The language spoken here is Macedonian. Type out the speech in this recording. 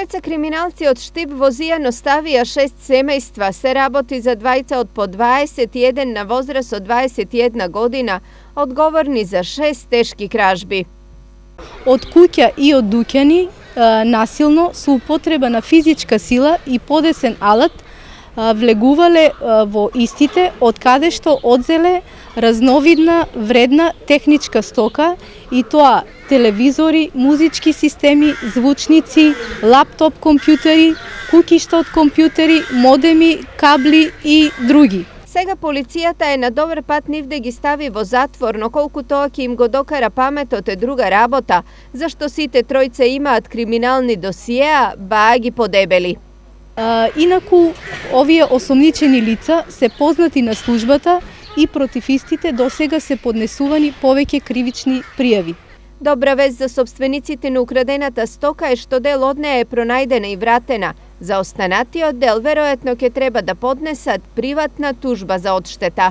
Dvojca kriminalci od Štip Vozijano stavija 6 semejstva se raboti za dvajca od po 21 na возраст od 21 godina, odgovorni za 6 teških kražbi. Od kuća i od dukjani nasilno su upotreба на физичка сила и подесен алат влегувале во истите, од каде што одзеле разновидна вредна техничка стока, и тоа телевизори, музички системи, звучници, лаптоп компјутери, куќишта од компјутери, модеми, кабли и други. Сега полицијата е на добар пат нив да ги стави во затвор, но колку тоа ќе им го докара паметот е друга работа, зашто сите тројца имаат криминални досиеа, баа ги подебели. Инаку, овие осомничени лица се познати на службата и против истите досега се поднесувани повеќе кривични пријави. Добра вест за собствениците на украдената стока е што дел од неа е пронајдена и вратена. За останатиот дел веројатно ќе треба да поднесат приватна тужба за одштета.